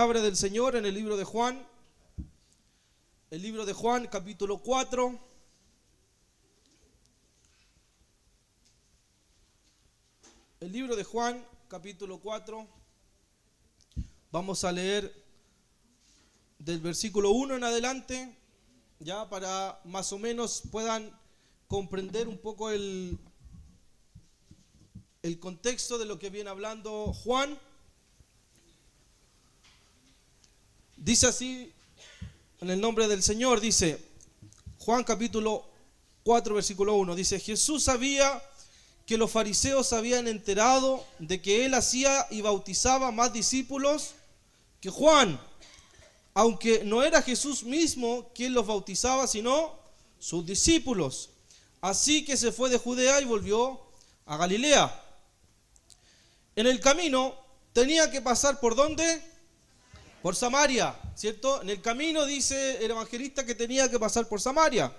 Palabra del Señor en el libro de Juan, capítulo 4. El libro de Juan, capítulo 4. Vamos a leer del versículo 1 en adelante, ya para más o menos puedan comprender un poco el contexto de lo que viene hablando Juan. Dice así, en el nombre del Señor, dice Juan capítulo 4, versículo 1, dice: Jesús sabía que los fariseos se habían enterado de que él hacía y bautizaba más discípulos que Juan, aunque no era Jesús mismo quien los bautizaba, sino sus discípulos. Así que se fue de Judea y volvió a Galilea. En el camino tenía que pasar ¿por dónde? Por Samaria, ¿cierto? En el camino dice el evangelista que tenía que pasar por Samaria.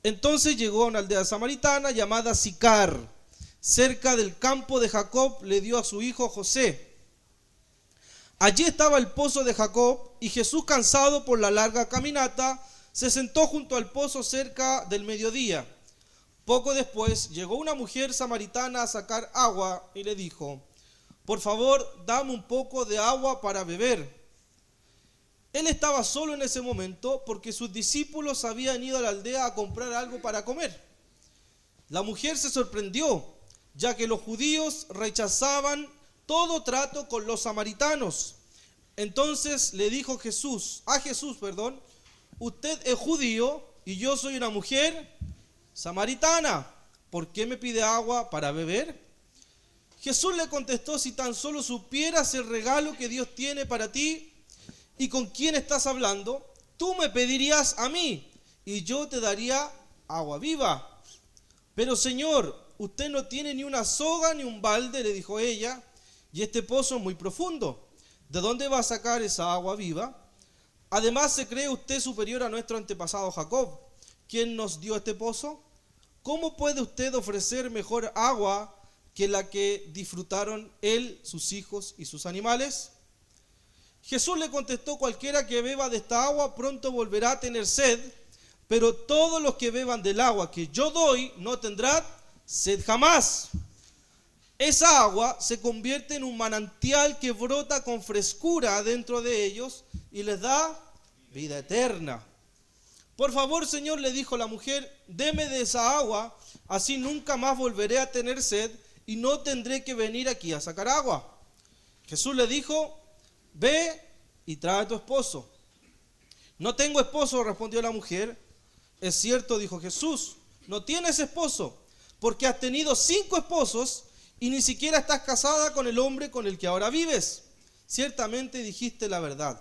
Entonces llegó a una aldea samaritana llamada Sicar, cerca del campo de Jacob. Le dio a su hijo José. Allí estaba el pozo de Jacob, y Jesús, cansado por la larga caminata, se sentó junto al pozo cerca del mediodía. Poco después llegó una mujer samaritana a sacar agua y le dijo: por favor, dame un poco de agua para beber. Él estaba solo en ese momento porque sus discípulos habían ido a la aldea a comprar algo para comer. La mujer se sorprendió, ya que los judíos rechazaban todo trato con los samaritanos. Entonces le dijo a Jesús, usted es judío y yo soy una mujer samaritana. ¿Por qué me pide agua para beber? Jesús le contestó: si tan solo supieras el regalo que Dios tiene para ti y con quién estás hablando, tú me pedirías a mí y yo te daría agua viva. Pero Señor, usted no tiene ni una soga ni un balde, le dijo ella, y este pozo es muy profundo. ¿De dónde va a sacar esa agua viva? Además, ¿se cree usted superior a nuestro antepasado Jacob, quien nos dio este pozo? ¿Cómo puede usted ofrecer mejor agua que la que disfrutaron él, sus hijos y sus animales? Jesús le contestó: cualquiera que beba de esta agua pronto volverá a tener sed, pero todos los que beban del agua que yo doy no tendrán sed jamás. Esa agua se convierte en un manantial que brota con frescura dentro de ellos y les da vida eterna. Por favor, Señor, le dijo la mujer, deme de esa agua, así nunca más volveré a tener sed y no tendré que venir aquí a sacar agua. Jesús le dijo: ve y trae a tu esposo. No tengo esposo, respondió la mujer. Es cierto, dijo Jesús, no tienes esposo, porque has tenido 5 esposos y ni siquiera estás casada con el hombre con el que ahora vives. Ciertamente dijiste la verdad.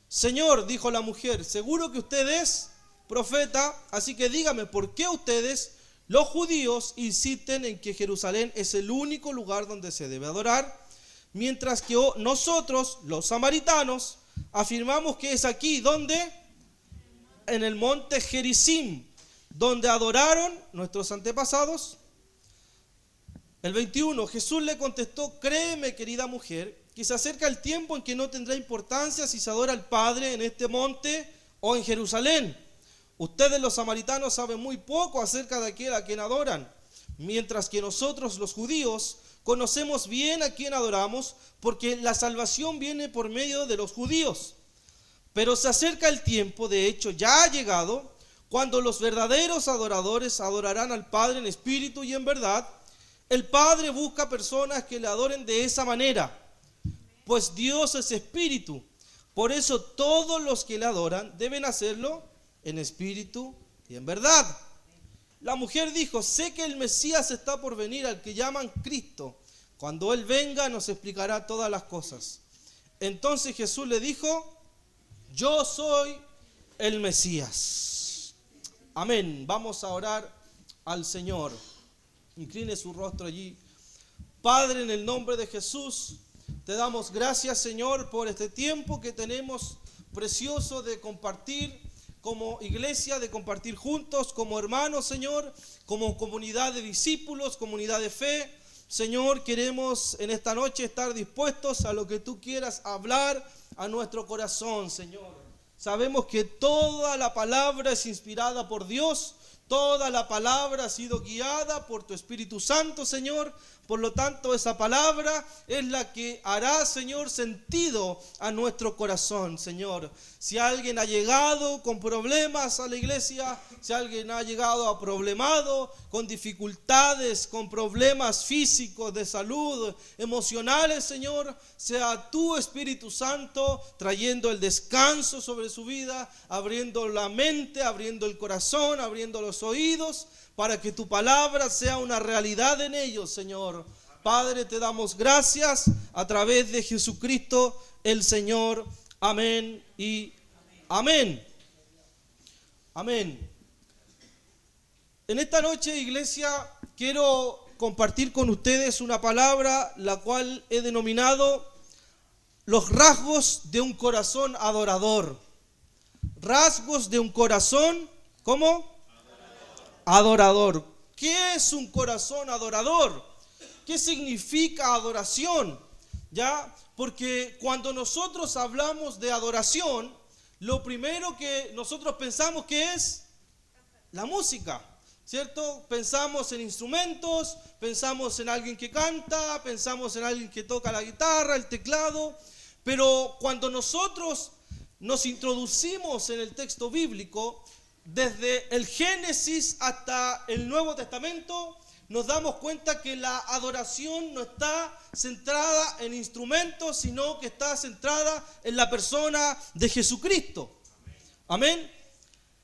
Señor, dijo la mujer, seguro que usted es profeta, así que dígame, ¿por qué ustedes, los judíos, insisten en que Jerusalén es el único lugar donde se debe adorar, mientras que nosotros, los samaritanos, afirmamos que es aquí, ¿dónde? En el monte Gerizim, donde adoraron nuestros antepasados? El 21, Jesús le contestó: créeme, querida mujer, que se acerca el tiempo en que no tendrá importancia si se adora al Padre en este monte o en Jerusalén. Ustedes, los samaritanos, saben muy poco acerca de aquel a quien adoran, mientras que nosotros, los judíos, conocemos bien a quien adoramos, porque la salvación viene por medio de los judíos. Pero se acerca el tiempo, de hecho ya ha llegado, cuando los verdaderos adoradores adorarán al Padre en espíritu y en verdad. El Padre busca personas que le adoren de esa manera, pues Dios es espíritu. Por eso todos los que le adoran deben hacerlo en espíritu y en verdad. La mujer dijo: sé que el Mesías está por venir, al que llaman Cristo. Cuando Él venga nos explicará todas las cosas. Entonces Jesús le dijo: yo soy el Mesías. Amén. Vamos a orar al Señor. Incline su rostro allí. Padre, en el nombre de Jesús, te damos gracias, Señor, por este tiempo que tenemos precioso de compartir como iglesia, de compartir juntos como hermanos, Señor, como comunidad de discípulos, comunidad de fe. Señor, queremos en esta noche estar dispuestos a lo que tú quieras hablar a nuestro corazón, Señor. Sabemos que toda la palabra es inspirada por Dios, toda la palabra ha sido guiada por tu Espíritu Santo, Señor. Por lo tanto, esa palabra es la que hará, Señor, sentido a nuestro corazón, Señor. Si alguien ha llegado con problemas a la iglesia, si alguien ha llegado aproblemado, con dificultades, con problemas físicos, de salud, emocionales, Señor, sea tu Espíritu Santo trayendo el descanso sobre su vida, abriendo la mente, abriendo el corazón, abriendo los oídos, para que tu palabra sea una realidad en ellos, Señor. Padre, te damos gracias a través de Jesucristo el Señor. Amén y amén. Amén. En esta noche, iglesia, quiero compartir con ustedes una palabra la cual he denominado los rasgos de un corazón adorador. Rasgos de un corazón, ¿cómo? Adorador. ¿Qué es un corazón adorador? ¿Qué significa adoración? ¿Ya? Porque cuando nosotros hablamos de adoración, lo primero que nosotros pensamos que es la música, ¿cierto? Pensamos en instrumentos, pensamos en alguien que canta, pensamos en alguien que toca la guitarra, el teclado, pero cuando nosotros nos introducimos en el texto bíblico, desde el Génesis hasta el Nuevo Testamento, nos damos cuenta que la adoración no está centrada en instrumentos, sino que está centrada en la persona de Jesucristo. Amén.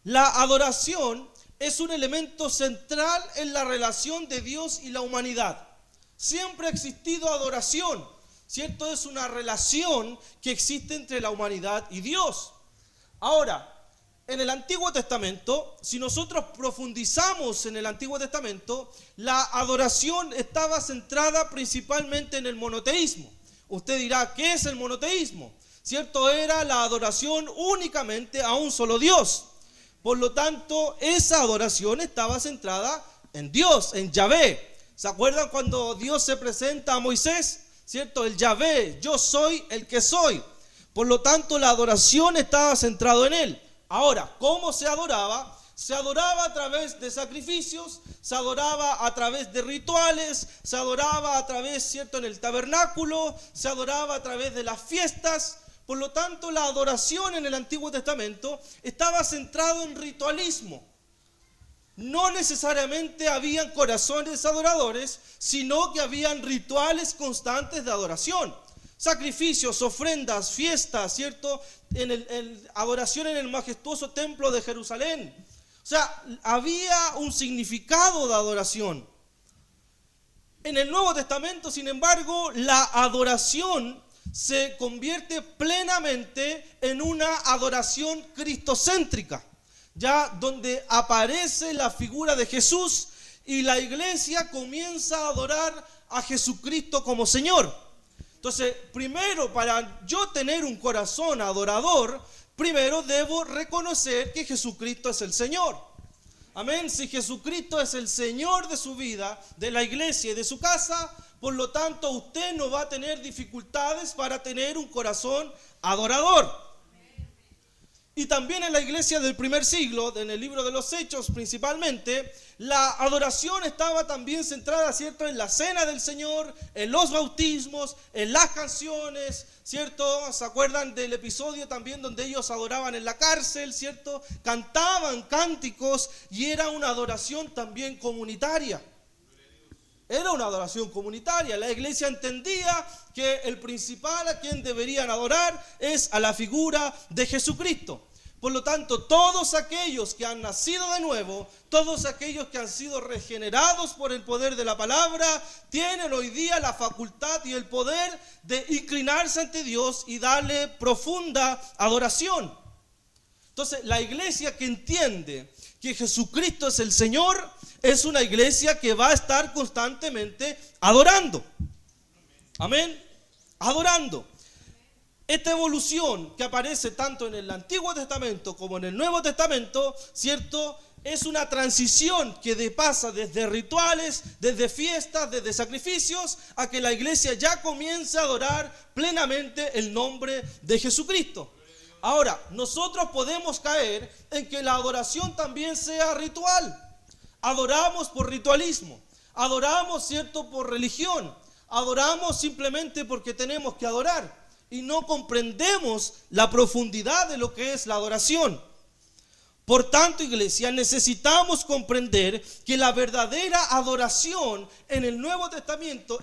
La adoración es un elemento central en la relación de Dios y la humanidad. Siempre ha existido adoración, ¿cierto? Es una relación que existe entre la humanidad y Dios. Ahora, en el Antiguo Testamento, si nosotros profundizamos en el Antiguo Testamento, la adoración estaba centrada principalmente en el monoteísmo. Usted dirá, ¿qué es el monoteísmo? ¿Cierto? Era la adoración únicamente a un solo Dios. Por lo tanto, esa adoración estaba centrada en Dios, en Yahvé. ¿Se acuerdan cuando Dios se presenta a Moisés? ¿Cierto? El Yahvé, yo soy el que soy. Por lo tanto, la adoración estaba centrada en Él. Ahora, ¿cómo se adoraba? Se adoraba a través de sacrificios, se adoraba a través de rituales, se adoraba a través, ¿cierto?, en el tabernáculo, se adoraba a través de las fiestas. Por lo tanto, la adoración en el Antiguo Testamento estaba centrado en ritualismo. No necesariamente habían corazones adoradores, sino que habían rituales constantes de adoración. Sacrificios, ofrendas, fiestas, ¿cierto? Adoración en el majestuoso templo de Jerusalén. O sea, había un significado de adoración. En el Nuevo Testamento, sin embargo, la adoración se convierte plenamente en una adoración cristocéntrica, ya donde aparece la figura de Jesús y la iglesia comienza a adorar a Jesucristo como Señor. Entonces, primero, para yo tener un corazón adorador, primero debo reconocer que Jesucristo es el Señor. Amén. Si Jesucristo es el Señor de su vida, de la iglesia y de su casa, por lo tanto, usted no va a tener dificultades para tener un corazón adorador. Y también en la iglesia del primer siglo, en el libro de los Hechos principalmente, la adoración estaba también centrada, ¿cierto?, en la cena del Señor, en los bautismos, en las canciones, ¿cierto? ¿Se acuerdan del episodio también donde ellos adoraban en la cárcel, ¿cierto? Cantaban cánticos y era una adoración también comunitaria. Era una adoración comunitaria. La iglesia entendía que el principal a quien deberían adorar es a la figura de Jesucristo. Por lo tanto, todos aquellos que han nacido de nuevo, todos aquellos que han sido regenerados por el poder de la palabra, tienen hoy día la facultad y el poder de inclinarse ante Dios y darle profunda adoración. Entonces, la iglesia que entiende que Jesucristo es el Señor, es una iglesia que va a estar constantemente adorando. Amén. Adorando. Esta evolución que aparece tanto en el Antiguo Testamento como en el Nuevo Testamento, ¿cierto?, es una transición que pasa desde rituales, desde fiestas, desde sacrificios, a que la iglesia ya comience a adorar plenamente el nombre de Jesucristo. Ahora, nosotros podemos caer en que la adoración también sea ritual. Adoramos por ritualismo, adoramos, ¿cierto?, por religión, adoramos simplemente porque tenemos que adorar y no comprendemos la profundidad de lo que es la adoración. Por tanto, iglesia, necesitamos comprender que la verdadera adoración en el Nuevo Testamento,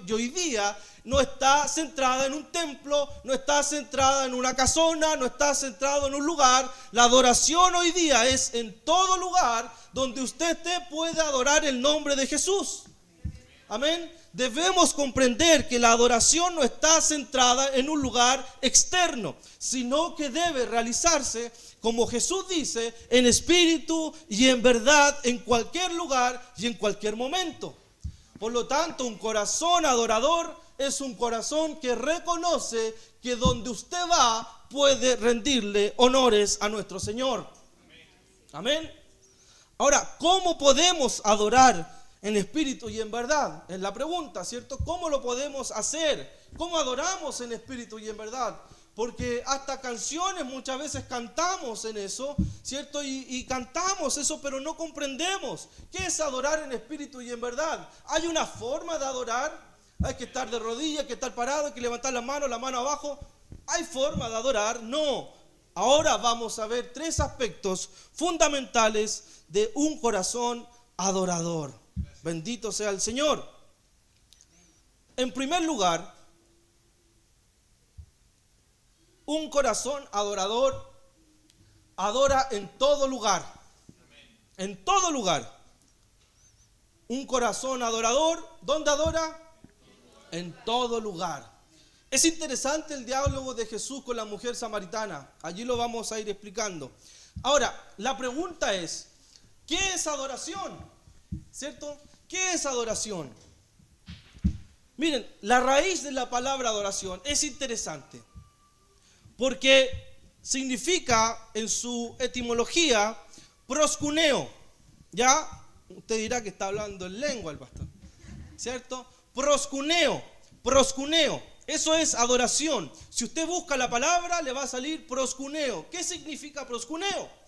y hoy día no está centrada en un templo, no está centrada en una casona, no está centrada en un lugar. La adoración hoy día es en todo lugar donde usted puede adorar el nombre de Jesús. Amén. Debemos comprender que la adoración no está centrada en un lugar externo, sino que debe realizarse, como Jesús dice, en espíritu y en verdad, en cualquier lugar y en cualquier momento. Por lo tanto, un corazón adorador es un corazón que reconoce que donde usted va puede rendirle honores a nuestro Señor. Amén. Ahora, ¿cómo podemos adorar en espíritu y en verdad? Es la pregunta, ¿cierto? ¿Cómo lo podemos hacer? ¿Cómo adoramos en espíritu y en verdad? Porque hasta canciones muchas veces cantamos en eso, ¿cierto? Y cantamos eso, pero no comprendemos qué es adorar en espíritu y en verdad. ¿Hay una forma de adorar? ¿Hay que estar de rodillas, hay que estar parado, hay que levantar la mano abajo? ¿Hay forma de adorar? No. Ahora vamos a ver 3 aspectos fundamentales de un corazón adorador. Bendito sea el Señor. En primer lugar, un corazón adorador adora en todo lugar. En todo lugar. Un corazón adorador, ¿dónde adora? En todo lugar. Es interesante el diálogo de Jesús con la mujer samaritana. Allí lo vamos a ir explicando. Ahora, la pregunta es, ¿qué es adoración? ¿Cierto? ¿Qué es adoración? Miren, la raíz de la palabra adoración es interesante, porque significa en su etimología proskuneo. Ya, usted dirá que está hablando en lengua el pastor, ¿cierto? Proskuneo. Eso es adoración. Si usted busca la palabra, le va a salir proskuneo. ¿Qué significa proskuneo?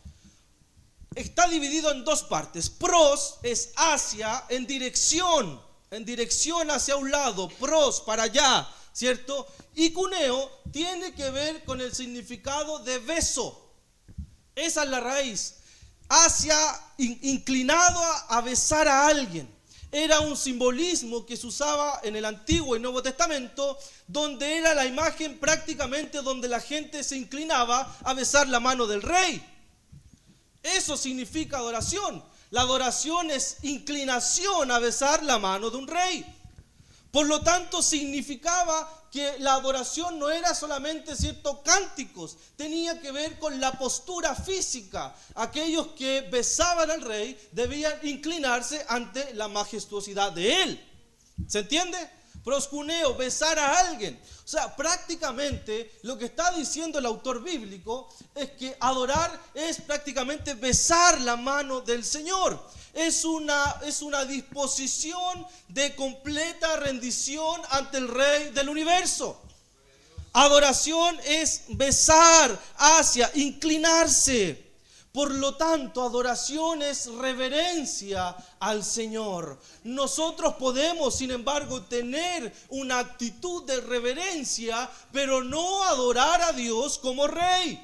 Está dividido en 2 partes. Pros es hacia, en dirección hacia un lado, pros para allá, ¿cierto? Y cuneo tiene que ver con el significado de beso. Esa es la raíz. Hacia, inclinado a besar a alguien. Era un simbolismo que se usaba en el Antiguo y Nuevo Testamento, donde era la imagen prácticamente donde la gente se inclinaba a besar la mano del rey. Eso significa adoración. La adoración es inclinación a besar la mano de un rey. Por lo tanto, significaba que la adoración no era solamente ciertos cánticos, tenía que ver con la postura física. Aquellos que besaban al rey debían inclinarse ante la majestuosidad de él. ¿Se entiende? Proskuneo, besar a alguien. O sea, prácticamente lo que está diciendo el autor bíblico es que adorar es prácticamente besar la mano del Señor. Es una disposición de completa rendición ante el Rey del universo. Adoración es besar hacia, inclinarse. Por lo tanto, adoración es reverencia al Señor. Nosotros podemos, sin embargo, tener una actitud de reverencia, pero no adorar a Dios como Rey,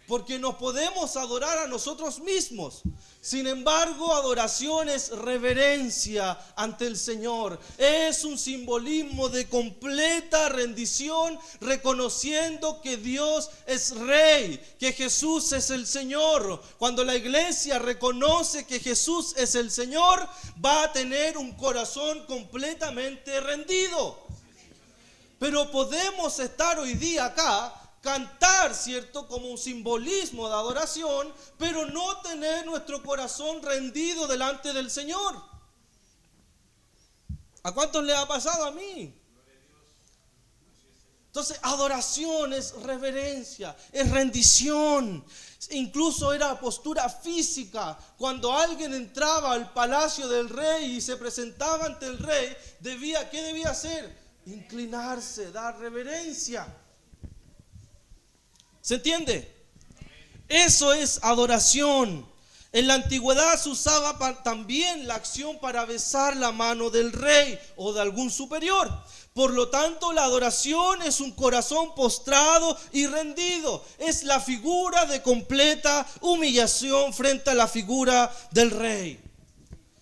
porque nos podemos adorar a nosotros mismos. Sin embargo, adoración es reverencia ante el Señor. Es un simbolismo de completa rendición, reconociendo que Dios es Rey, que Jesús es el Señor. Cuando la iglesia reconoce que Jesús es el Señor, va a tener un corazón completamente rendido. Pero podemos estar hoy día acá, cantar, ¿cierto?, como un simbolismo de adoración, pero no tener nuestro corazón rendido delante del Señor. ¿A cuántos le ha pasado? A mí. Entonces, adoración es reverencia, es rendición. Incluso era postura física. Cuando alguien entraba al palacio del rey y se presentaba ante el rey, ¿qué debía hacer? Inclinarse, dar reverencia. ¿Se entiende? Eso es adoración. En la antigüedad se usaba también la acción para besar la mano del rey o de algún superior. Por lo tanto, la adoración es un corazón postrado y rendido. Es la figura de completa humillación frente a la figura del rey.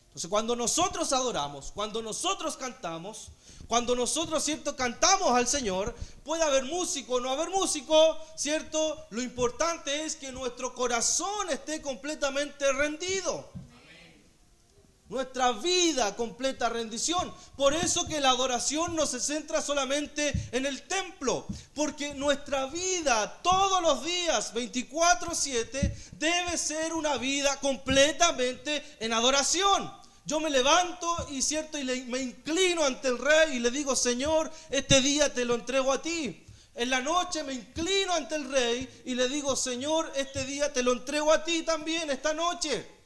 Entonces, cuando nosotros adoramos, cuando nosotros cantamos, cuando nosotros, ¿cierto?, cantamos al Señor, puede haber músico o no haber músico, ¿cierto? Lo importante es que nuestro corazón esté completamente rendido. Nuestra vida, completa rendición. Por eso que la adoración no se centra solamente en el templo, porque nuestra vida todos los días, 24/7, debe ser una vida completamente en adoración. Yo me levanto y me inclino ante el rey y le digo: Señor, este día te lo entrego a ti. En la noche me inclino ante el rey y le digo: Señor, este día te lo entrego a ti también esta noche.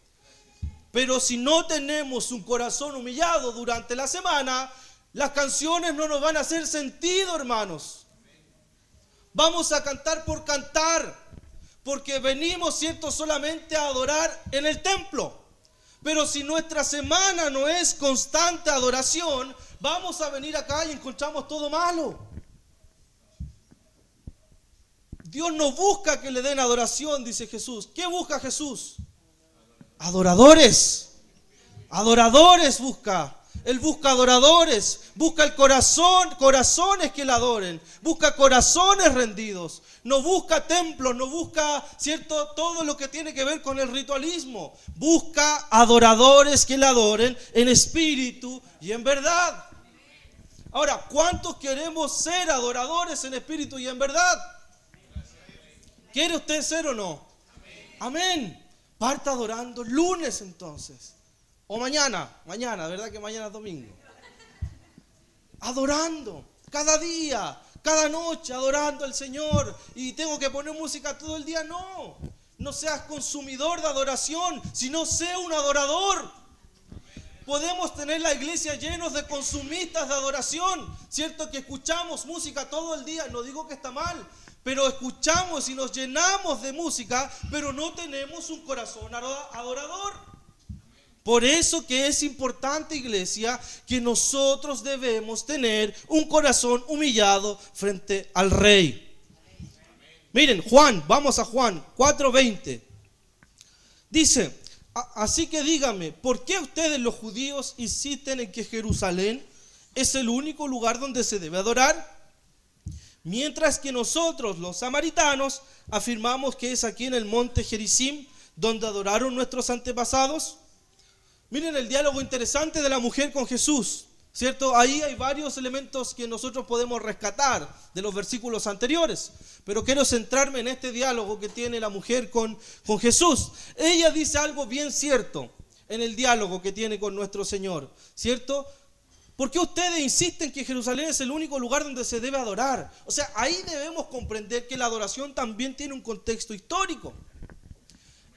Pero si no tenemos un corazón humillado durante la semana, las canciones no nos van a hacer sentido, hermanos. Vamos a cantar por cantar, porque venimos, ¿cierto?, solamente a adorar en el templo. Pero si nuestra semana no es constante adoración, vamos a venir acá y encontramos todo malo. Dios no busca que le den adoración, dice Jesús. ¿Qué busca Jesús? Adoradores. Adoradores busca. Él busca adoradores. Busca el corazones que le adoren. Busca corazones rendidos. No busca templos, no busca, ¿cierto?, todo lo que tiene que ver con el ritualismo. Busca adoradores que le adoren en espíritu y en verdad. Ahora, ¿cuántos queremos ser adoradores en espíritu y en verdad? ¿Quiere usted ser o no? Amén. Parta adorando lunes entonces. O mañana, ¿verdad que mañana es domingo? Adorando, cada día, cada noche, adorando al Señor. Y tengo que poner música todo el día. No seas consumidor de adoración, sino sé un adorador. Podemos tener la iglesia llenos de consumistas de adoración, ¿cierto? Que escuchamos música todo el día. No digo que está mal, pero escuchamos y nos llenamos de música, pero no tenemos un corazón adorador. Por eso que es importante, iglesia, que nosotros debemos tener un corazón humillado frente al Rey. Miren, vamos a Juan 4:20. Dice: así que díganme, ¿por qué ustedes los judíos insisten en que Jerusalén es el único lugar donde se debe adorar? Mientras que nosotros, los samaritanos, afirmamos que es aquí en el monte Gerizim donde adoraron nuestros antepasados. Miren el diálogo interesante de la mujer con Jesús, ¿cierto? Ahí hay varios elementos que nosotros podemos rescatar de los versículos anteriores, pero quiero centrarme en este diálogo que tiene la mujer con Jesús. Ella dice algo bien cierto en el diálogo que tiene con nuestro Señor, ¿cierto? ¿Por qué ustedes insisten que Jerusalén es el único lugar donde se debe adorar? O sea, ahí debemos comprender que la adoración también tiene un contexto histórico.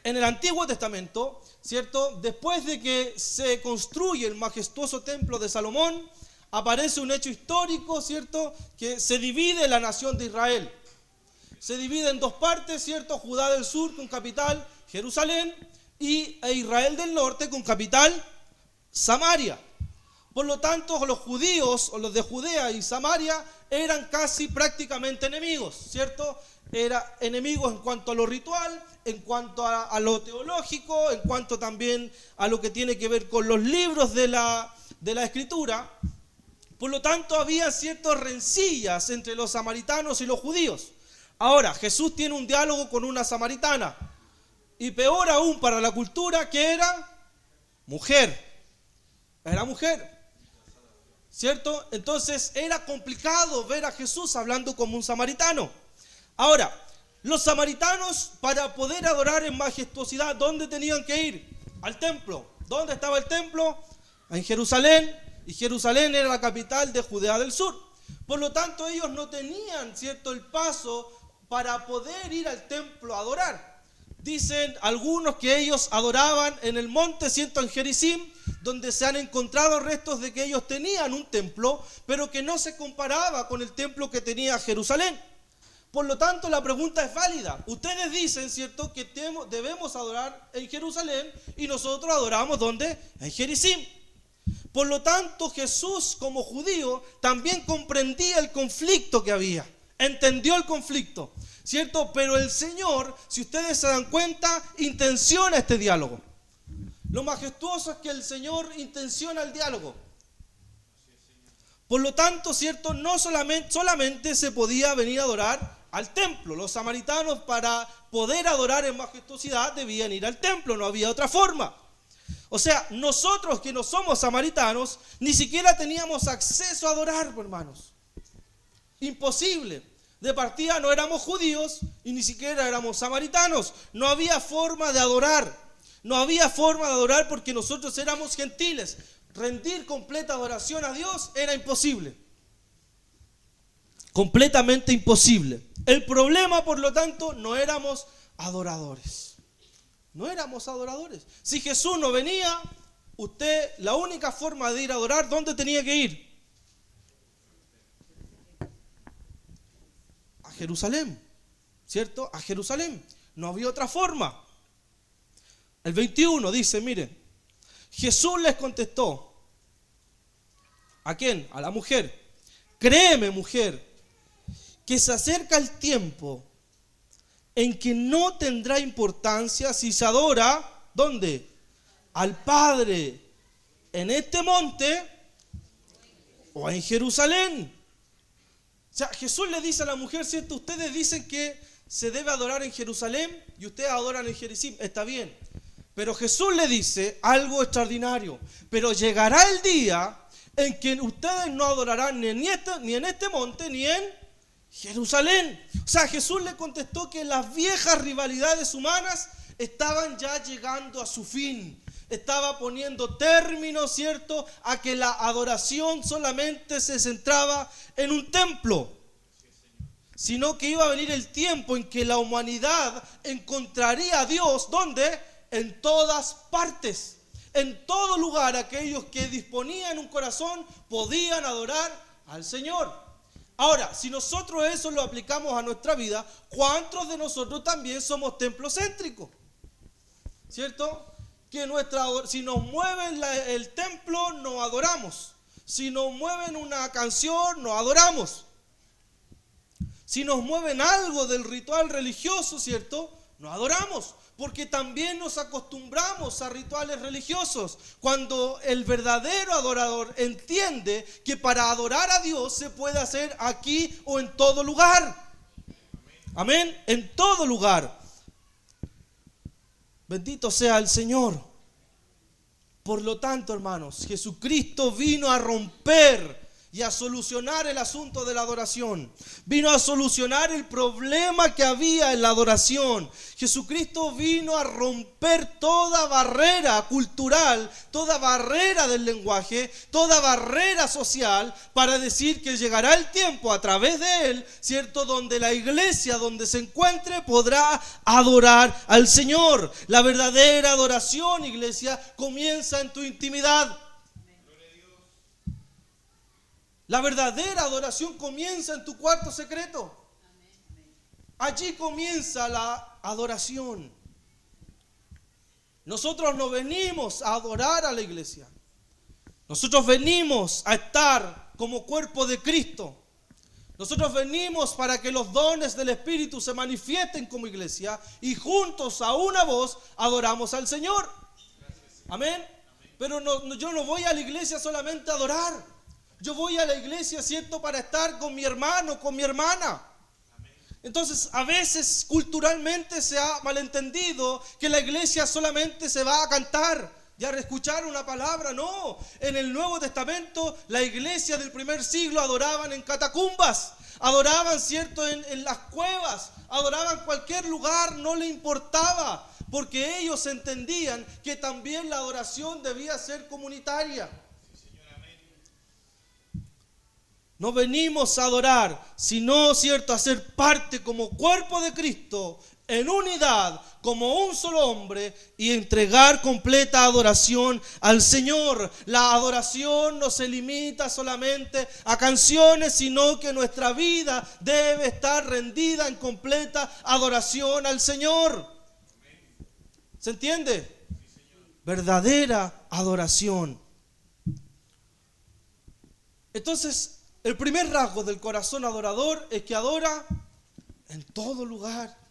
En el Antiguo Testamento, ¿cierto?, después de que se construye el majestuoso templo de Salomón, aparece un hecho histórico, ¿cierto?, que se divide la nación de Israel. Se divide en dos partes, ¿cierto? Judá del sur con capital Jerusalén e Israel del norte con capital Samaria. Por lo tanto, los judíos o los de Judea y Samaria eran casi prácticamente enemigos, ¿cierto? Eran enemigos en cuanto a lo ritual, en cuanto a lo teológico, en cuanto también a lo que tiene que ver con los libros de la Escritura. Por lo tanto, había ciertas rencillas entre los samaritanos y los judíos. Ahora, Jesús tiene un diálogo con una samaritana. Y peor aún para la cultura, que era mujer. Era mujer, ¿cierto? Entonces era complicado ver a Jesús hablando como un samaritano. Ahora, los samaritanos, para poder adorar en majestuosidad, ¿dónde tenían que ir? Al templo. ¿Dónde estaba el templo? En Jerusalén. Y Jerusalén era la capital de Judea del sur. Por lo tanto, ellos no tenían, ¿cierto?, el paso para poder ir al templo a adorar. Dicen algunos que ellos adoraban en el monte, ¿cierto?, en Gerizim, donde se han encontrado restos de que ellos tenían un templo, pero que no se comparaba con el templo que tenía Jerusalén. Por lo tanto, la pregunta es válida. Ustedes dicen, ¿cierto?, que debemos adorar en Jerusalén y nosotros adoramos, ¿dónde? En Gerizim. Por lo tanto, Jesús, como judío, también comprendía el conflicto que había. Entendió el conflicto, ¿cierto? Pero el Señor, si ustedes se dan cuenta, intenciona este diálogo. Lo majestuoso es que el Señor intenciona el diálogo. Por lo tanto, ¿cierto?, no solamente se podía venir a adorar al templo. Los samaritanos, para poder adorar en majestuosidad, debían ir al templo, no había otra forma. O sea, nosotros que no somos samaritanos, ni siquiera teníamos acceso a adorar, hermanos. Imposible. De partida no éramos judíos y ni siquiera éramos samaritanos. No había forma de adorar. No había forma de adorar porque nosotros éramos gentiles. Rendir completa adoración a Dios era imposible. Completamente imposible. El problema, por lo tanto, no éramos adoradores. No éramos adoradores. Si Jesús no venía, usted, la única forma de ir a adorar, ¿dónde tenía que ir? A Jerusalén, ¿cierto? A Jerusalén. No había otra forma. El 21 dice, miren, Jesús les contestó. ¿A quién? A la mujer. Créeme, mujer, que se acerca el tiempo en que no tendrá importancia si se adora, ¿dónde? Al Padre, en este monte o en Jerusalén. O sea, Jesús le dice a la mujer, ¿cierto? Ustedes dicen que se debe adorar en Jerusalén y ustedes adoran en Gerizim, está bien. Pero Jesús le dice algo extraordinario. Pero llegará el día en que ustedes no adorarán ni en este monte ni en Jerusalén. O sea, Jesús le contestó que las viejas rivalidades humanas estaban ya llegando a su fin. Estaba poniendo término, ¿cierto?, a que la adoración solamente se centraba en un templo, sino que iba a venir el tiempo en que la humanidad encontraría a Dios, ¿dónde? En todas partes, en todo lugar. Aquellos que disponían un corazón podían adorar al Señor. Ahora, si nosotros eso lo aplicamos a nuestra vida, ¿cuántos de nosotros también somos templocéntricos? ¿Cierto? Que si nos mueven el templo, nos adoramos. Si nos mueven una canción, nos adoramos. Si nos mueven algo del ritual religioso, ¿cierto?, nos adoramos. Porque también nos acostumbramos a rituales religiosos. Cuando el verdadero adorador entiende que para adorar a Dios se puede hacer aquí o en todo lugar. Amén. En todo lugar. Bendito sea el Señor. Por lo tanto, hermanos, Jesucristo vino a romper y a solucionar el asunto de la adoración. Vino a solucionar el problema que había en la adoración. Jesucristo vino a romper toda barrera cultural, toda barrera del lenguaje, toda barrera social, para decir que llegará el tiempo a través de Él, ¿cierto?, donde la iglesia, donde se encuentre, podrá adorar al Señor. La verdadera adoración, iglesia, comienza en tu intimidad. La verdadera adoración comienza en tu cuarto secreto. Allí comienza la adoración. Nosotros no venimos a adorar a la iglesia. Nosotros venimos a estar como cuerpo de Cristo. Nosotros venimos para que los dones del Espíritu se manifiesten como iglesia y juntos a una voz adoramos al Señor. Amén. Pero yo no voy a la iglesia solamente a adorar. Yo voy a la iglesia, ¿cierto?, para estar con mi hermano, con mi hermana. Entonces, a veces culturalmente se ha malentendido que la iglesia solamente se va a cantar y a escuchar una palabra. No, en el Nuevo Testamento la iglesia del primer siglo adoraban en catacumbas, adoraban, ¿cierto?, en las cuevas, adoraban cualquier lugar, no le importaba, porque ellos entendían que también la adoración debía ser comunitaria. No venimos a adorar, sino, ¿cierto?, a ser parte como cuerpo de Cristo, en unidad, como un solo hombre, y entregar completa adoración al Señor. La adoración no se limita solamente a canciones, sino que nuestra vida debe estar rendida en completa adoración al Señor. ¿Se entiende? Verdadera adoración. Entonces, el primer rasgo del corazón adorador es que adora en todo lugar.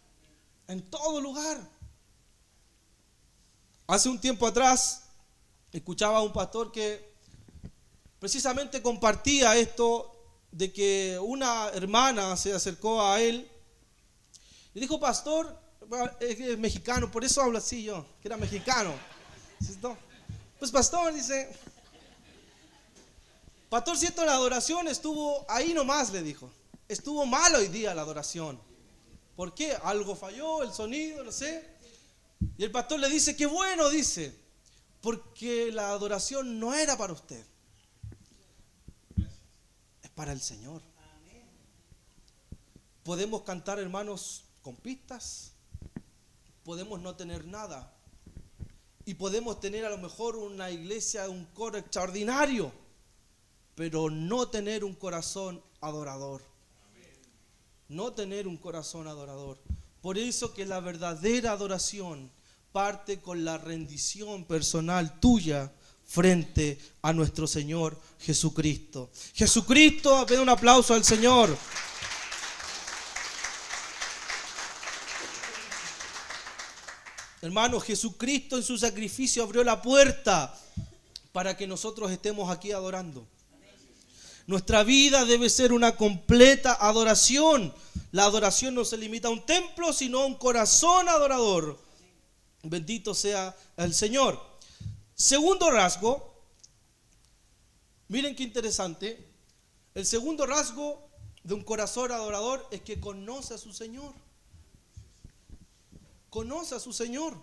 En todo lugar. Hace un tiempo atrás escuchaba a un pastor que precisamente compartía esto de que una hermana se acercó a él y dijo: pastor, es mexicano, por eso hablo así yo, que era mexicano. Pues pastor, dice, pastor, cierto, la adoración estuvo ahí nomás, le dijo. Estuvo mal hoy día la adoración. ¿Por qué? Algo falló, el sonido, no sé. Y el pastor le dice: qué bueno, dice, porque la adoración no era para usted, es para el Señor. Podemos cantar, hermanos, con pistas, podemos no tener nada, y podemos tener a lo mejor una iglesia, un coro extraordinario, pero no tener un corazón adorador. No tener un corazón adorador. Por eso que la verdadera adoración parte con la rendición personal tuya frente a nuestro Señor Jesucristo. Jesucristo, ven un aplauso al Señor. Hermanos, Jesucristo en su sacrificio abrió la puerta para que nosotros estemos aquí adorando. Nuestra vida debe ser una completa adoración. La adoración no se limita a un templo, sino a un corazón adorador. Bendito sea el Señor. Segundo rasgo, miren qué interesante. El segundo rasgo de un corazón adorador es que conoce a su Señor. Conoce a su Señor.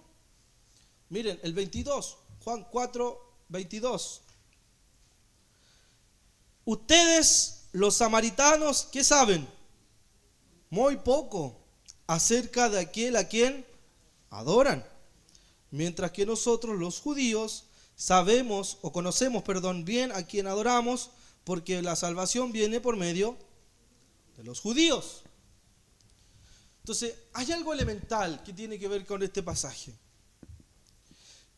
Miren, el 22, Juan 4, 22. Ustedes, los samaritanos, ¿qué saben? Muy poco acerca de aquel a quien adoran. Mientras que nosotros, los judíos, sabemos o conocemos, bien a quien adoramos, porque la salvación viene por medio de los judíos. Entonces, hay algo elemental que tiene que ver con este pasaje.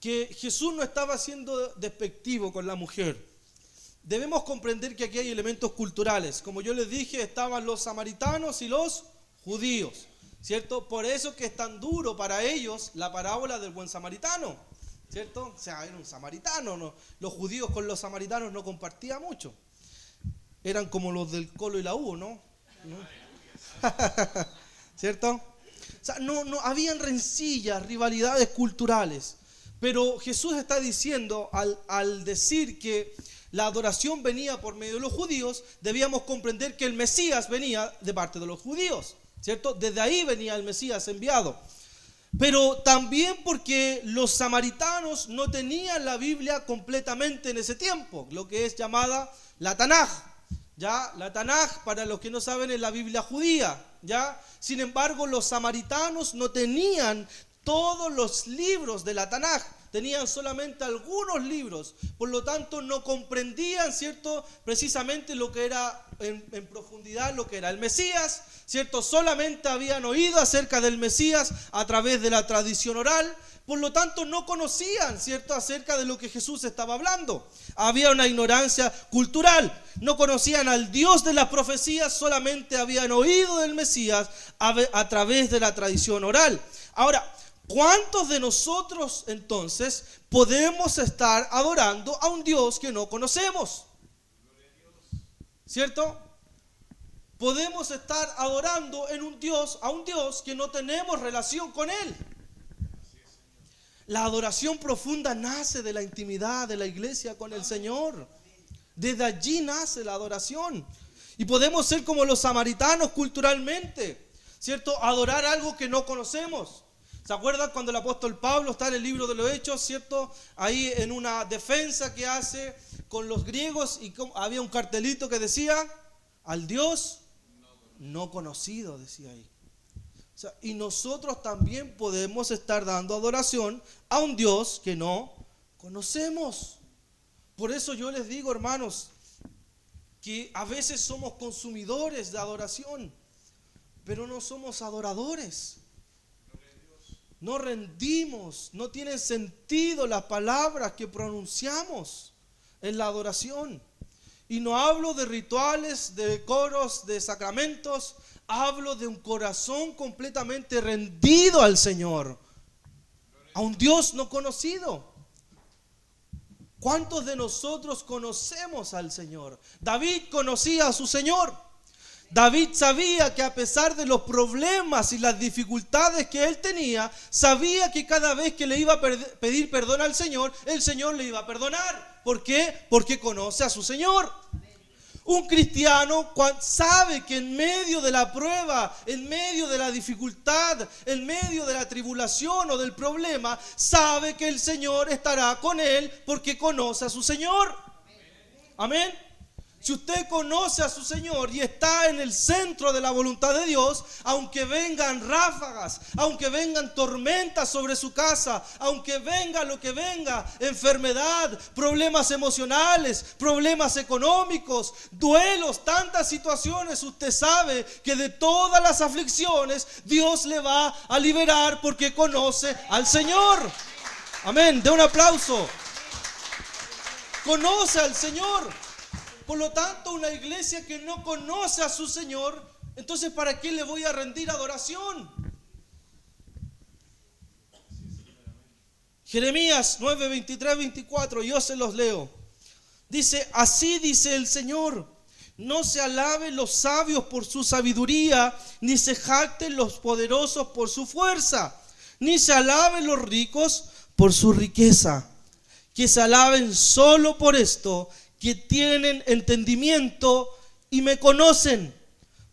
Que Jesús no estaba siendo despectivo con la mujer. Debemos comprender que aquí hay elementos culturales. Como yo les dije, estaban los samaritanos y los judíos, ¿cierto? Por eso que es tan duro para ellos la parábola del buen samaritano, ¿cierto? O sea, era un samaritano, ¿no? Los judíos con los samaritanos no compartían mucho. Eran como los del Colo y la U, ¿no? ¿Cierto? O sea, no habían rencillas, rivalidades culturales. Pero Jesús está diciendo, al decir que la adoración venía por medio de los judíos, debíamos comprender que el Mesías venía de parte de los judíos, ¿cierto? Desde ahí venía el Mesías enviado. Pero también porque los samaritanos no tenían la Biblia completamente en ese tiempo, lo que es llamada la Tanaj. ¿Ya? La Tanaj, para los que no saben, es la Biblia judía, ¿ya? Sin embargo, los samaritanos no tenían todos los libros de la Tanaj. Tenían solamente algunos libros, por lo tanto no comprendían, ¿cierto?, precisamente lo que era en profundidad lo que era el Mesías, ¿cierto? Solamente habían oído acerca del Mesías a través de la tradición oral, por lo tanto no conocían, ¿cierto?, acerca de lo que Jesús estaba hablando. Había una ignorancia cultural, no conocían al Dios de las profecías, solamente habían oído del Mesías a través de la tradición oral. Ahora, ¿cuántos de nosotros entonces podemos estar adorando a un Dios que no conocemos? ¿Cierto? Podemos estar adorando a un Dios que no tenemos relación con Él. La adoración profunda nace de la intimidad de la iglesia con el Señor. Desde allí nace la adoración. Y podemos ser como los samaritanos culturalmente, ¿cierto? Adorar algo que no conocemos. ¿Se acuerdan cuando el apóstol Pablo está en el libro de los Hechos, ¿cierto? Ahí en una defensa que hace con los griegos y había un cartelito que decía, al Dios no conocido, decía ahí. O sea, y nosotros también podemos estar dando adoración a un Dios que no conocemos. Por eso yo les digo, hermanos, que a veces somos consumidores de adoración, pero no somos adoradores. No rendimos, no tienen sentido las palabras que pronunciamos en la adoración. Y no hablo de rituales, de coros, de sacramentos, hablo de un corazón completamente rendido al Señor, a un Dios no conocido. ¿Cuántos de nosotros conocemos al Señor? David conocía a su Señor. David sabía que a pesar de los problemas y las dificultades que él tenía, sabía que cada vez que le iba a pedir perdón al Señor, el Señor le iba a perdonar. ¿Por qué? Porque conoce a su Señor. Un cristiano sabe que en medio de la prueba, en medio de la dificultad, en medio de la tribulación o del problema, sabe que el Señor estará con él porque conoce a su Señor. Amén. Si usted conoce a su Señor y está en el centro de la voluntad de Dios, aunque vengan ráfagas, aunque vengan tormentas sobre su casa, aunque venga lo que venga, enfermedad, problemas emocionales, problemas económicos, duelos, tantas situaciones, usted sabe que de todas las aflicciones Dios le va a liberar porque conoce al Señor. Amén, de un aplauso. Conoce al Señor. Por lo tanto, una iglesia que no conoce a su Señor, entonces ¿para qué le voy a rendir adoración? Jeremías 9, 23, 24, yo se los leo. Dice, así dice el Señor, no se alaben los sabios por su sabiduría, ni se jacten los poderosos por su fuerza, ni se alaben los ricos por su riqueza, que se alaben solo por esto, que tienen entendimiento y me conocen,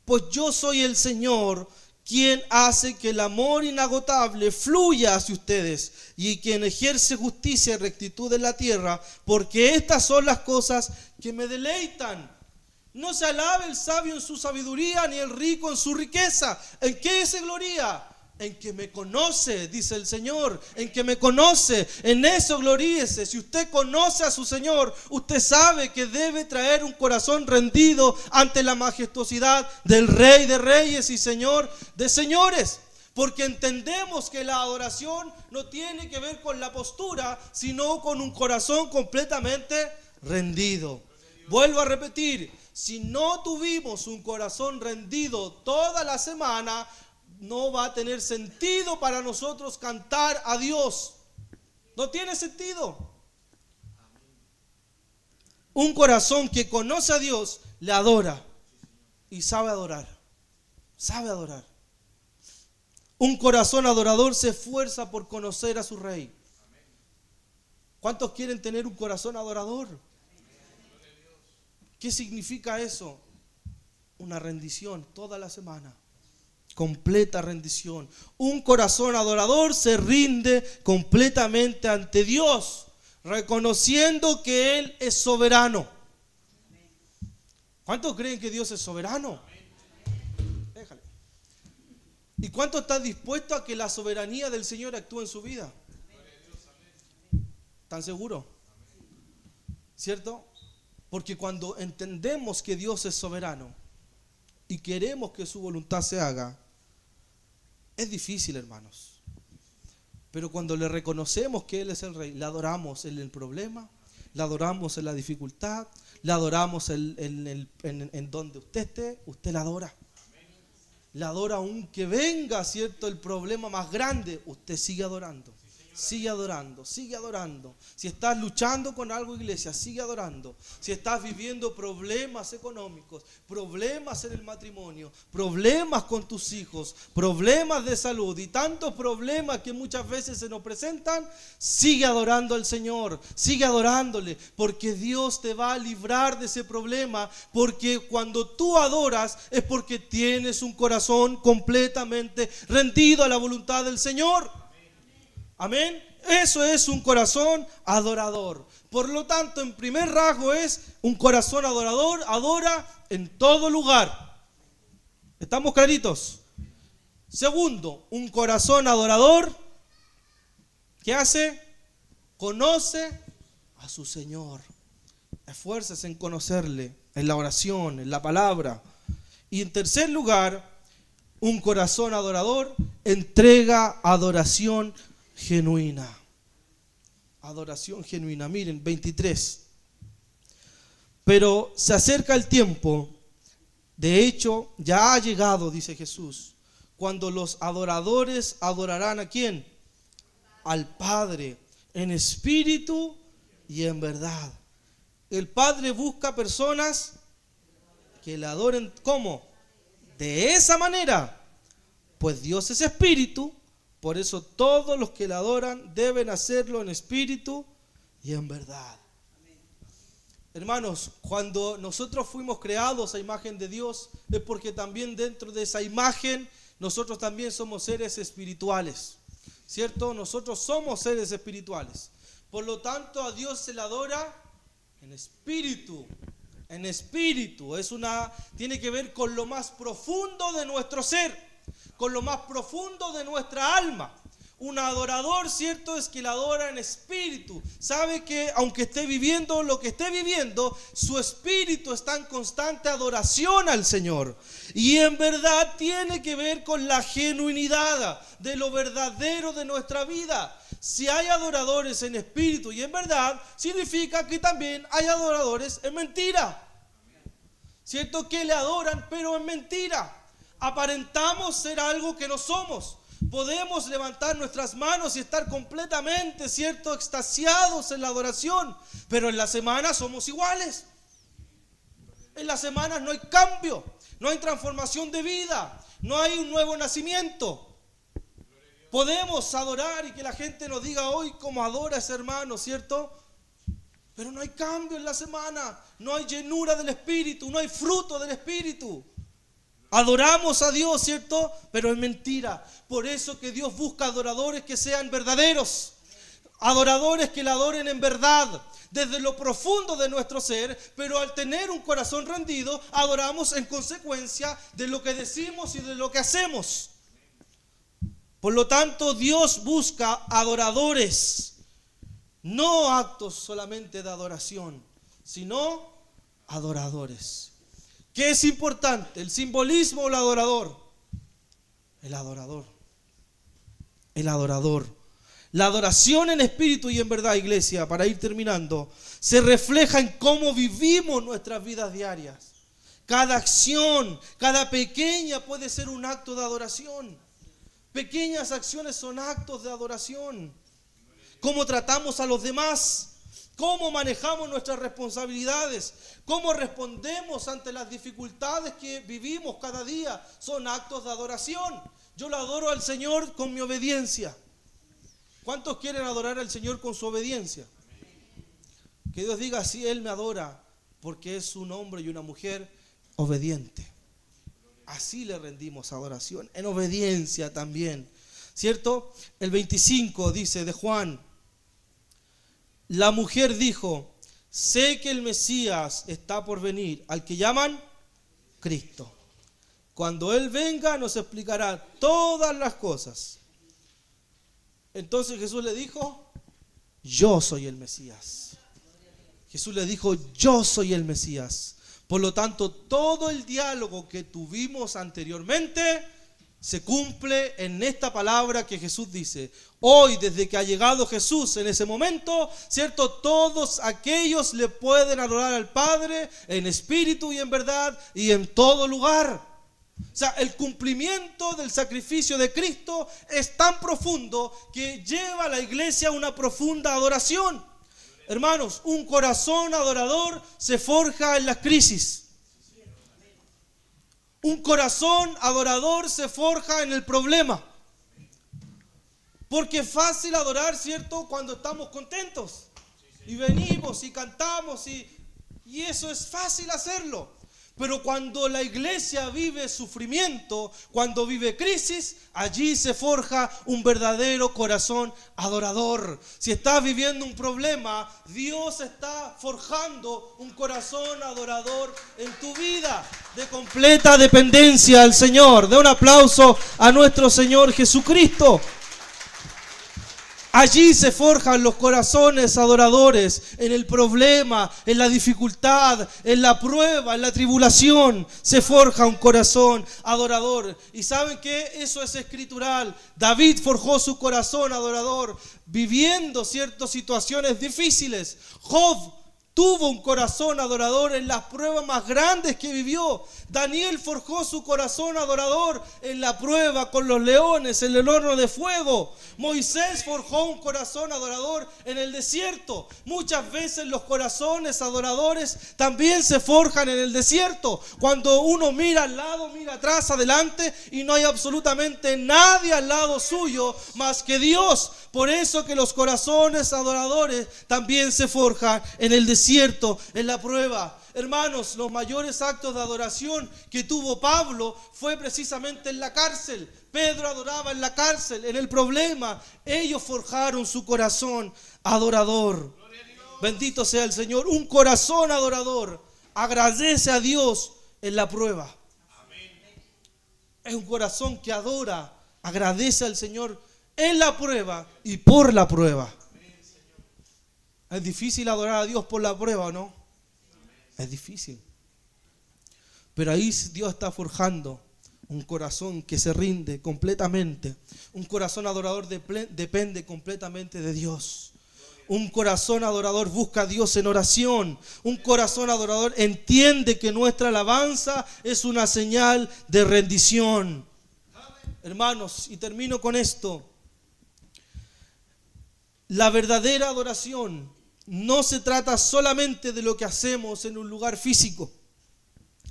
pues yo soy el Señor, quien hace que el amor inagotable fluya hacia ustedes y quien ejerce justicia y rectitud en la tierra, porque estas son las cosas que me deleitan. No se alabe el sabio en su sabiduría, ni el rico en su riqueza. ¿En qué se gloría? En que me conoce, dice el Señor, en que me conoce, en eso gloríese. Si usted conoce a su Señor, usted sabe que debe traer un corazón rendido ante la majestuosidad del Rey de Reyes y Señor de Señores. Porque entendemos que la adoración no tiene que ver con la postura, sino con un corazón completamente rendido. Vuelvo a repetir, si no tuvimos un corazón rendido toda la semana, no va a tener sentido para nosotros cantar a Dios. No tiene sentido. Un corazón que conoce a Dios le adora y sabe adorar. Sabe adorar. Un corazón adorador se esfuerza por conocer a su Rey. ¿Cuántos quieren tener un corazón adorador? ¿Qué significa eso? Una rendición toda la semana. Completa rendición. Un corazón adorador se rinde completamente ante Dios, reconociendo que Él es soberano. ¿Cuántos creen que Dios es soberano? Déjale. ¿Y cuánto está dispuesto a que la soberanía del Señor actúe en su vida? ¿Están seguros? ¿Cierto? Porque cuando entendemos que Dios es soberano y queremos que su voluntad se haga, es difícil, hermanos. Pero cuando le reconocemos que Él es el Rey, le adoramos en el problema, le adoramos en la dificultad, le adoramos en donde usted esté, usted la adora. Le adora aunque venga, ¿cierto?, el problema más grande, usted sigue adorando. Sigue adorando, sigue adorando. Si estás luchando con algo, iglesia, sigue adorando. Si estás viviendo problemas económicos, problemas en el matrimonio, problemas con tus hijos, problemas de salud y tantos problemas que muchas veces se nos presentan, sigue adorando al Señor, sigue adorándole, porque Dios te va a librar de ese problema, porque cuando tú adoras es porque tienes un corazón completamente rendido a la voluntad del Señor. Amén. Eso es un corazón adorador. Por lo tanto, en primer rasgo es un corazón adorador, adora en todo lugar. ¿Estamos claritos? Segundo, un corazón adorador, ¿qué hace? Conoce a su Señor. Esfuérzase en conocerle, en la oración, en la palabra. Y en tercer lugar, un corazón adorador entrega adoración genuina. Adoración genuina. Miren, 23. Pero se acerca el tiempo, de hecho ya ha llegado, dice Jesús, cuando los adoradores adorarán ¿a quién? Al Padre, en espíritu y en verdad. El Padre busca personas que le adoren, ¿cómo? De esa manera. Pues Dios es espíritu, por eso todos los que le adoran deben hacerlo en espíritu y en verdad. Hermanos, cuando nosotros fuimos creados a imagen de Dios, es porque también dentro de esa imagen nosotros también somos seres espirituales, ¿cierto? Nosotros somos seres espirituales. Por lo tanto, a Dios se le adora en espíritu. En espíritu. Tiene que ver con lo más profundo de nuestro ser, con lo más profundo de nuestra alma. Un adorador, ¿cierto? Es que le adora en espíritu. Sabe que aunque esté viviendo lo que esté viviendo, su espíritu está en constante adoración al Señor. Y en verdad tiene que ver con la genuinidad de lo verdadero de nuestra vida. Si hay adoradores en espíritu y en verdad, significa que también hay adoradores en mentira. ¿Cierto? Que le adoran, pero en mentira. Aparentamos ser algo que no somos. Podemos levantar nuestras manos y estar completamente, ¿cierto?, extasiados en la adoración, pero en la semana somos iguales. En las semanas no hay cambio, no hay transformación de vida, no hay un nuevo nacimiento. Podemos adorar y que la gente nos diga hoy cómo adora ese hermano, ¿cierto? Pero no hay cambio en la semana, no hay llenura del Espíritu, no hay fruto del Espíritu. Adoramos a Dios, ¿cierto? Pero es mentira. Por eso que Dios busca adoradores que sean verdaderos. Adoradores que le adoren en verdad, desde lo profundo de nuestro ser, pero al tener un corazón rendido, adoramos en consecuencia de lo que decimos y de lo que hacemos. Por lo tanto, Dios busca adoradores, no actos solamente de adoración, sino adoradores. ¿Qué es importante? ¿El simbolismo o el adorador? El adorador. El adorador. La adoración en espíritu y en verdad, iglesia, para ir terminando, se refleja en cómo vivimos nuestras vidas diarias. Cada acción, cada pequeña puede ser un acto de adoración. Pequeñas acciones son actos de adoración. Cómo tratamos a los demás. Cómo manejamos nuestras responsabilidades, cómo respondemos ante las dificultades que vivimos cada día, son actos de adoración. Yo lo adoro al Señor con mi obediencia. ¿Cuántos quieren adorar al Señor con su obediencia? Que Dios diga, sí, Él me adora, porque es un hombre y una mujer obediente. Así le rendimos adoración, en obediencia también, ¿cierto? El 25 dice de Juan: la mujer dijo, sé que el Mesías está por venir, al que llaman Cristo. Cuando Él venga nos explicará todas las cosas. Entonces Jesús le dijo, yo soy el Mesías. Jesús le dijo, yo soy el Mesías. Por lo tanto, todo el diálogo que tuvimos anteriormente se cumple en esta palabra que Jesús dice. Hoy, desde que ha llegado Jesús en ese momento, ¿cierto? Todos aquellos le pueden adorar al Padre en espíritu y en verdad y en todo lugar. O sea, el cumplimiento del sacrificio de Cristo es tan profundo que lleva a la iglesia a una profunda adoración. Hermanos, un corazón adorador se forja en las crisis. Un corazón adorador se forja en el problema. Porque es fácil adorar, ¿cierto?, cuando estamos contentos. Y venimos y cantamos y eso es fácil hacerlo. Pero cuando la iglesia vive sufrimiento, cuando vive crisis, allí se forja un verdadero corazón adorador. Si estás viviendo un problema, Dios está forjando un corazón adorador en tu vida, de completa dependencia al Señor. De un aplauso a nuestro Señor Jesucristo. Allí se forjan los corazones adoradores, en el problema, en la dificultad, en la prueba, en la tribulación. Se forja un corazón adorador. ¿Y saben qué? Eso es escritural. David forjó su corazón adorador viviendo ciertas situaciones difíciles. Job tuvo un corazón adorador en las pruebas más grandes que vivió. Daniel forjó su corazón adorador en la prueba con los leones, en el horno de fuego. Moisés forjó un corazón adorador en el desierto. Muchas veces los corazones adoradores también se forjan en el desierto. Cuando uno mira al lado, mira atrás, adelante y no hay absolutamente nadie al lado suyo más que Dios. Por eso que los corazones adoradores también se forjan en el desierto, en la prueba. Hermanos, los mayores actos de adoración que tuvo Pablo fue precisamente en la cárcel. Pedro adoraba en la cárcel, en el problema. Ellos forjaron su corazón adorador. Bendito sea el Señor. Un corazón adorador agradece a Dios en la prueba. Es un corazón que adora, agradece al Señor en la prueba y por la prueba. ¿Es difícil adorar a Dios por la prueba o no? Es difícil. Pero ahí Dios está forjando un corazón que se rinde completamente. Un corazón adorador depende completamente de Dios. Un corazón adorador busca a Dios en oración. Un corazón adorador entiende que nuestra alabanza es una señal de rendición. Hermanos, y termino con esto. La verdadera adoración no se trata solamente de lo que hacemos en un lugar físico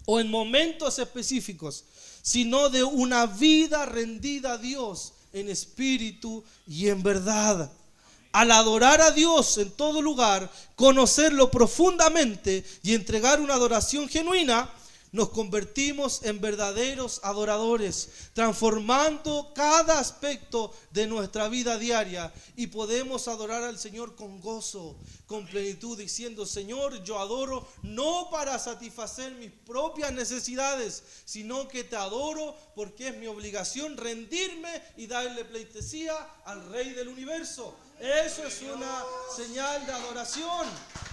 o en momentos específicos, sino de una vida rendida a Dios en espíritu y en verdad. Al adorar a Dios en todo lugar, conocerlo profundamente y entregar una adoración genuina, nos convertimos en verdaderos adoradores, transformando cada aspecto de nuestra vida diaria, y podemos adorar al Señor con gozo, con plenitud, diciendo: Señor, yo adoro no para satisfacer mis propias necesidades, sino que te adoro porque es mi obligación rendirme y darle pleitesía al Rey del universo. Eso es una señal de adoración.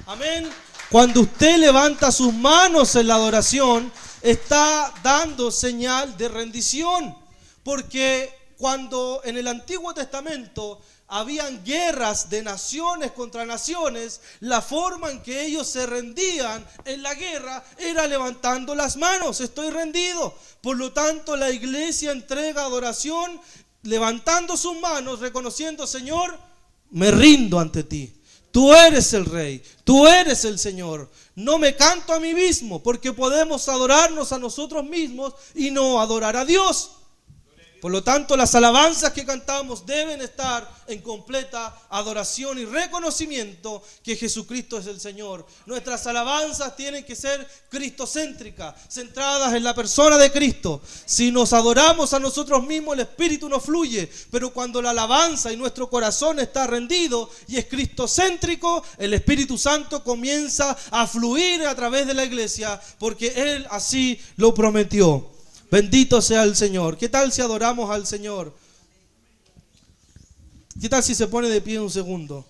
Amén. Cuando usted levanta sus manos en la adoración, está dando señal de rendición. Porque cuando en el Antiguo Testamento habían guerras de naciones contra naciones, la forma en que ellos se rendían en la guerra era levantando las manos. Estoy rendido. Por lo tanto, la iglesia entrega adoración levantando sus manos, reconociendo: Señor, me rindo ante ti. Tú eres el Rey, tú eres el Señor. No me canto a mí mismo, porque podemos adorarnos a nosotros mismos y no adorar a Dios. Por lo tanto, las alabanzas que cantamos deben estar en completa adoración y reconocimiento que Jesucristo es el Señor. Nuestras alabanzas tienen que ser cristocéntricas, centradas en la persona de Cristo. Si nos adoramos a nosotros mismos, el Espíritu no fluye. Pero cuando la alabanza y nuestro corazón está rendido y es cristocéntrico, el Espíritu Santo comienza a fluir a través de la iglesia, porque Él así lo prometió. Bendito sea el Señor. ¿Qué tal si adoramos al Señor? ¿Qué tal si se pone de pie un segundo?